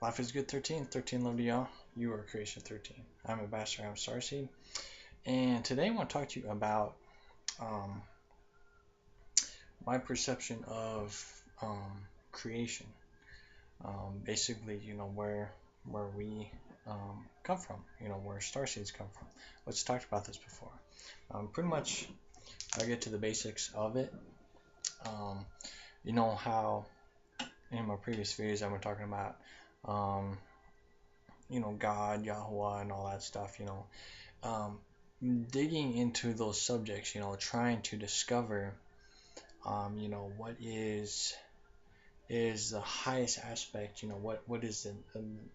Life is good 13. 13 love to y'all. You are creation 13. I'm Ambassador, I'm Starseed. And today I want to talk to you about um, my perception of creation. Basically, where we come from, where starseeds come from. Let's talk about this before. Pretty much, I get to the basics of it. Um, you know how in my previous videos I've been talking about um, God, Yahweh, and all that stuff, um, digging into those subjects, trying to discover, what is the highest aspect, what is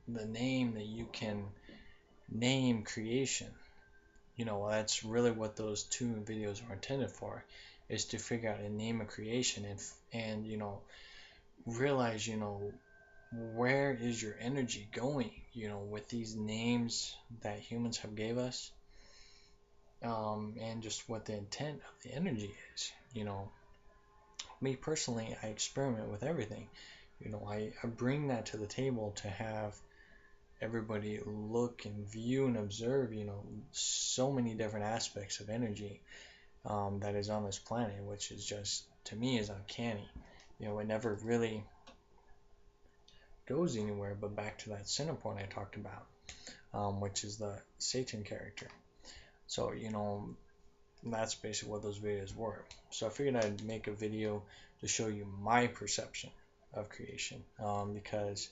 the name that you can name creation. That's really what those two videos are intended for, is to figure out a name of creation and realize, where is your energy going, with these names that humans have gave us, and just what the intent of the energy is. Me personally, I experiment with everything. I bring that to the table to have everybody look and view and observe, so many different aspects of energy that is on this planet, which is just, to me, is uncanny. It never really goes anywhere but back to that center point I talked about, which is the Satan character. So, that's basically what those videos were. So I figured I'd make a video to show you my perception of creation, because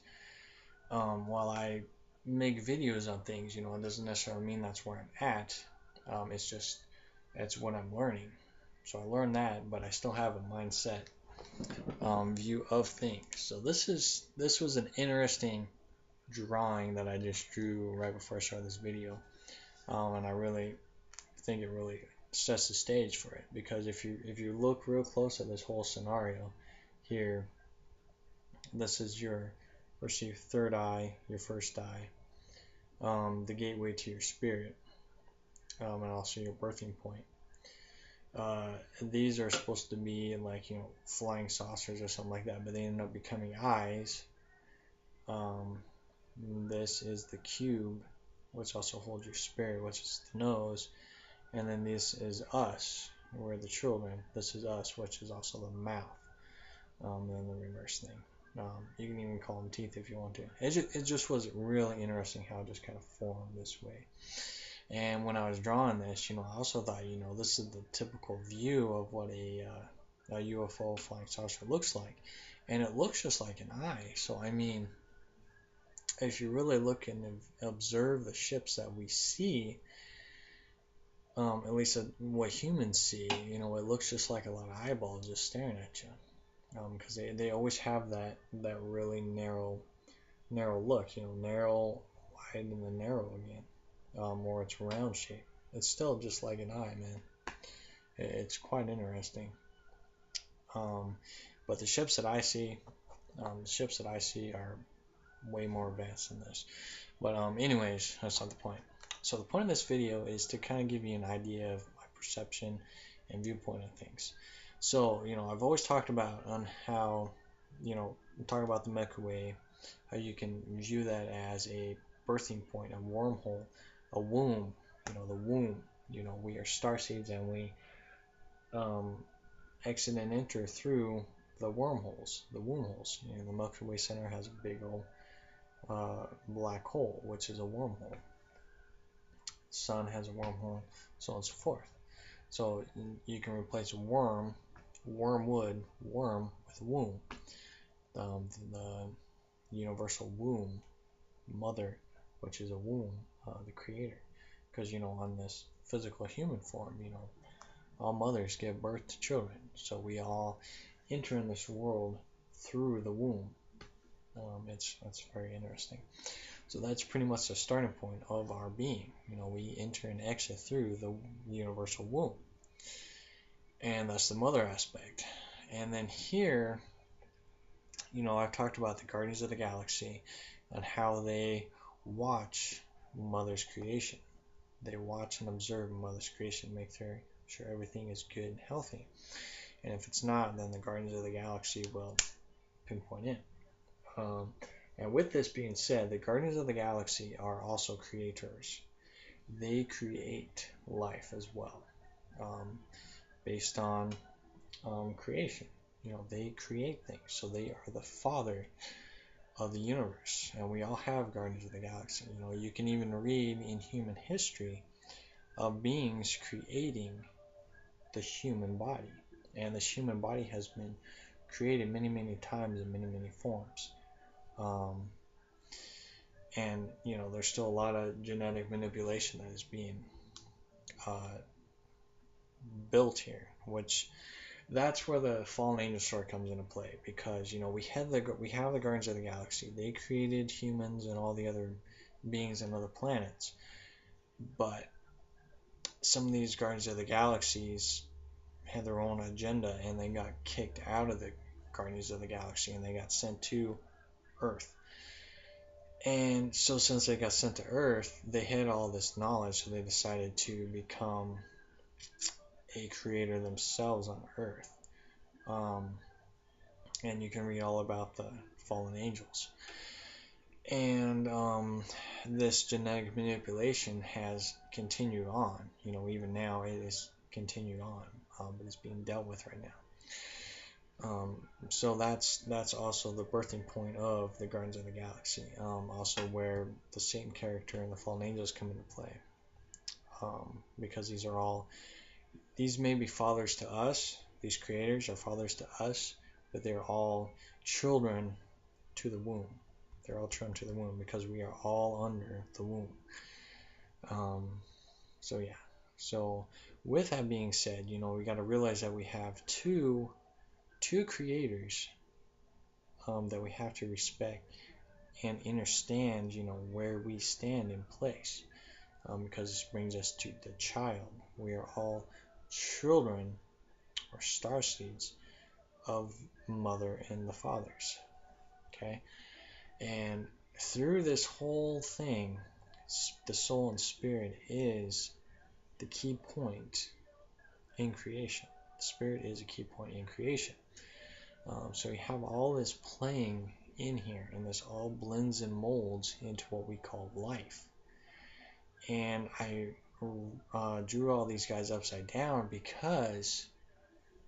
while I make videos on things, it doesn't necessarily mean that's where I'm at. It's just, it's what I'm learning. So I learned that, but I still have a mindset view of things. So this was an interesting drawing that I just drew right before I started this video, and I really think it really sets the stage for it, because if you look real close at this whole scenario here, this is your perceived third eye, your first eye, the gateway to your spirit, and also your birthing point. These are supposed to be like, flying saucers or something like that, but they end up becoming eyes. This is the cube, which also holds your spirit, which is the nose. And then this is us, we're the children. This is us, which is also the mouth, and the reverse thing. You can even call them teeth if you want to. It just was really interesting how it just kind of formed this way. And when I was drawing this, I also thought, this is the typical view of what a UFO flying saucer looks like. And it looks just like an eye. So, I mean, if you really look and observe the ships that we see, at least what humans see, it looks just like a lot of eyeballs just staring at you. Because they always have that really narrow look, narrow, wide, and then narrow again. Or it's round shape. It's still just like an eye, man. It's quite interesting. But the ships that I see, are way more advanced than this. But anyways, that's not the point. So the point of this video is to kind of give you an idea of my perception and viewpoint of things. So, I've always talked about on how, talk about the Milky Way, how you can view that as a birthing point, a wormhole, a womb, the womb. We are starseeds, and we exit and enter through the wormholes, the womb holes. The Milky Way center has a big old black hole, which is a wormhole. Sun has a wormhole, so on and so forth. So you can replace worm with womb. The universal womb, mother, which is a womb, the creator. Because, on this physical human form, all mothers give birth to children. So we all enter in this world through the womb. It's very interesting. So that's pretty much the starting point of our being. We enter and exit through the universal womb. And that's the mother aspect. And then here, I've talked about the Guardians of the Galaxy and how they watch Mother's creation. They watch and observe Mother's creation, make sure everything is good and healthy. And if it's not, then the Guardians of the Galaxy will pinpoint it. And with this being said, the Guardians of the Galaxy are also creators. They create life as well, based on creation. They create things, so they are the father of the universe, and we all have Guardians of the Galaxy. You can even read in human history of beings creating the human body, and this human body has been created many, many times in many, many forms. And there's still a lot of genetic manipulation that is being built here, which that's where the fallen angel story comes into play, because we have the Guardians of the Galaxy. They created humans and all the other beings on other planets, but some of these Guardians of the Galaxies had their own agenda, and they got kicked out of the Guardians of the Galaxy, and they got sent to Earth. And so since they got sent to Earth, they had all this knowledge, so they decided to become a creator themselves on Earth. And you can read all about the fallen angels. And this genetic manipulation has continued on. Even now it is continued on, but it's being dealt with right now. So that's also the birthing point of the Guardians of the Galaxy. Also where the Satan character and the fallen angels come into play. Because these may be fathers to us. These creators are fathers to us, but they're all children to the womb. They're all children to the womb because we are all under the womb. So yeah. So with that being said, we got to realize that we have two creators that we have to respect and understand, where we stand in place. Because this brings us to the child. We are all children or starseeds of mother and the fathers. Okay? And through this whole thing, the soul and spirit is the key point in creation. The spirit is a key point in creation. So we have all this playing in here, and this all blends and molds into what we call life. And I drew all these guys upside down because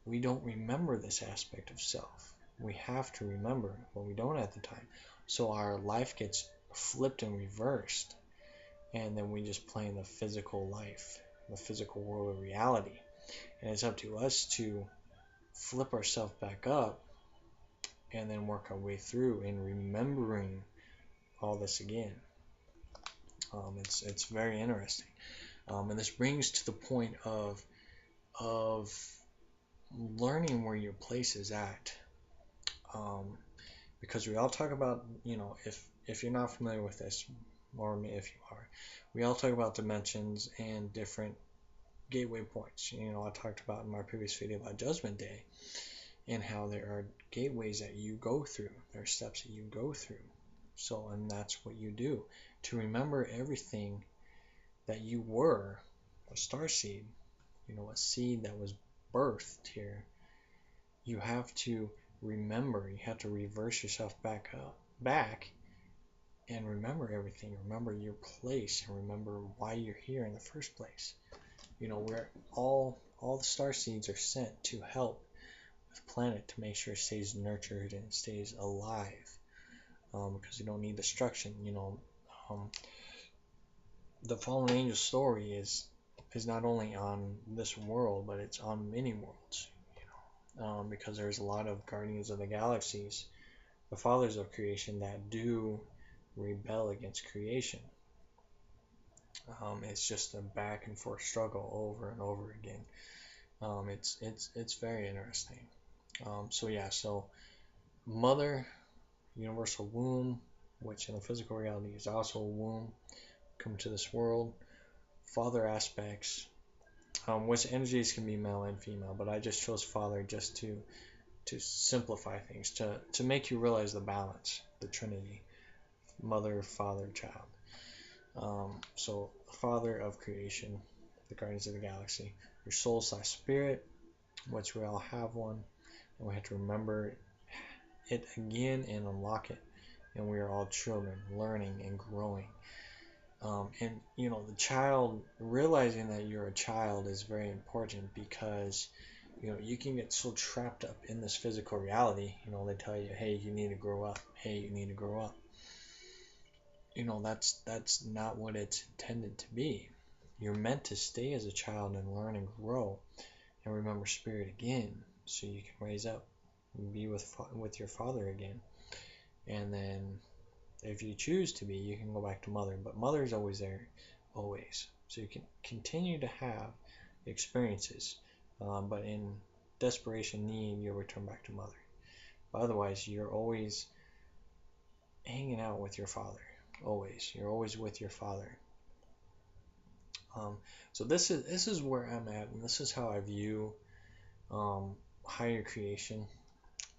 we don't remember this aspect of self. We have to remember, but we don't at the time. So our life gets flipped and reversed, and then we just play in the physical life, the physical world of reality. And it's up to us to flip ourselves back up and then work our way through in remembering all this again. It's very interesting. And this brings to the point of learning where your place is at. Because we all talk about, if you're not familiar with this, or if you are, we all talk about dimensions and different gateway points. I talked about in my previous video about Judgment Day and how there are gateways that you go through. There are steps that you go through. So, and that's what you do. To remember everything that you were, a starseed, a seed that was birthed here, you have to remember, you have to reverse yourself back and remember everything. Remember your place and remember why you're here in the first place. Where all the star seeds are sent to help the planet to make sure it stays nurtured and it stays alive, because you don't need destruction. The fallen angel story is not only on this world, but it's on many worlds. Because there's a lot of Guardians of the Galaxies, the fathers of creation, that do rebel against creation. It's just a back and forth struggle over and over again. It's very interesting. So mother, universal womb, which in the physical reality is also a womb, come to this world. Father aspects, which energies can be male and female, but I just chose father just to simplify things, to make you realize the balance, the Trinity, mother, father, child. So father of creation, the Guardians of the Galaxy, your soul/spirit, which we all have one, and we have to remember it again and unlock it and we are all children, learning and growing. And the child realizing that you're a child is very important because you can get so trapped up in this physical reality. They tell you, hey, you need to grow up. Hey, you need to grow up. That's not what it's intended to be. You're meant to stay as a child and learn and grow and remember spirit again, so you can raise up and be with your father again. And then if you choose to be, you can go back to mother, but mother is always there, always. So you can continue to have experiences, but in desperation need, you'll return back to mother. But otherwise, you're always hanging out with your father. Always, you're always with your father. So this is where I'm at, and this is how I view higher creation.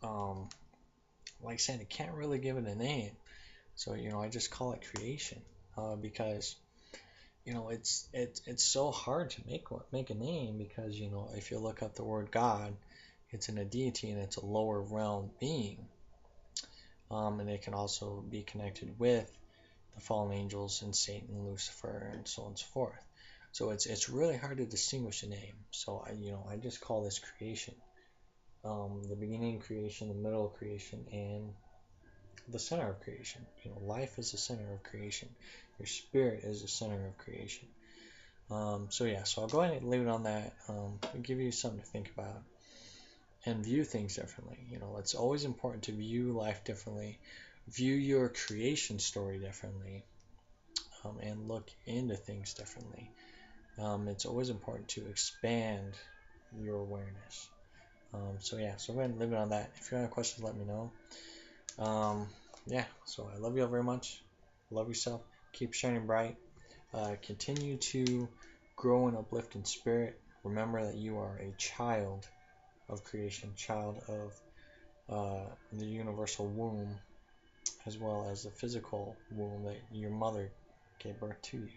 Like I said, I can't really give it a name, so I just call it creation, because it's so hard to make a name, because if you look up the word God, it's in a deity and it's a lower realm being, and it can also be connected with the fallen angels and Satan, Lucifer, and so on and so forth. So it's really hard to distinguish a name. So I just call this creation, the beginning of creation, the middle of creation, and the center of creation. Life is the center of creation. Your spirit is the center of creation. So I'll go ahead and leave it on that. I'll give you something to think about and view things differently. It's always important to view life differently, view your creation story differently, and look into things differently. It's always important to expand your awareness. So go ahead and leave it on that. If you have questions, let me know. So I love you all very much. Love yourself. Keep shining bright. Continue to grow and uplift in spirit. Remember that you are a child of creation, child of the universal womb, as well as the physical womb that your mother gave birth to you.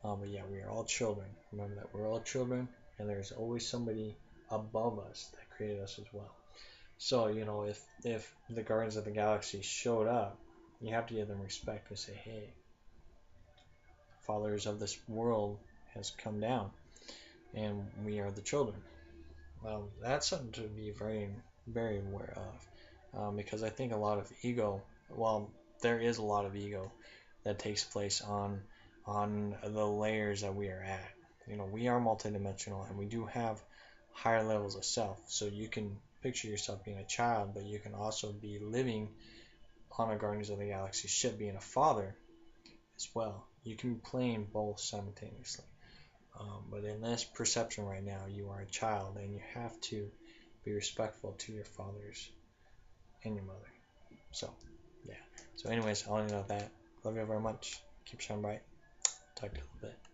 But yeah, we are all children. Remember that we're all children, and there's always somebody above us that created us as well. So if the Guardians of the Galaxy showed up, you have to give them respect and say, hey, fathers of this world has come down, and we are the children. That's something to be very, very aware of, because I think a lot of ego, well, there is a lot of ego that takes place on the layers that we are at. We are multidimensional, and we do have higher levels of self. So you can picture yourself being a child, but you can also be living on a Guardians of the Galaxy ship, being a father as well. You can be playing both simultaneously. But in this perception right now, you are a child, and you have to be respectful to your fathers and your mother. So, yeah. So anyways, I want to know that. Love you very much. Keep shining bright. Talk to you in a little bit.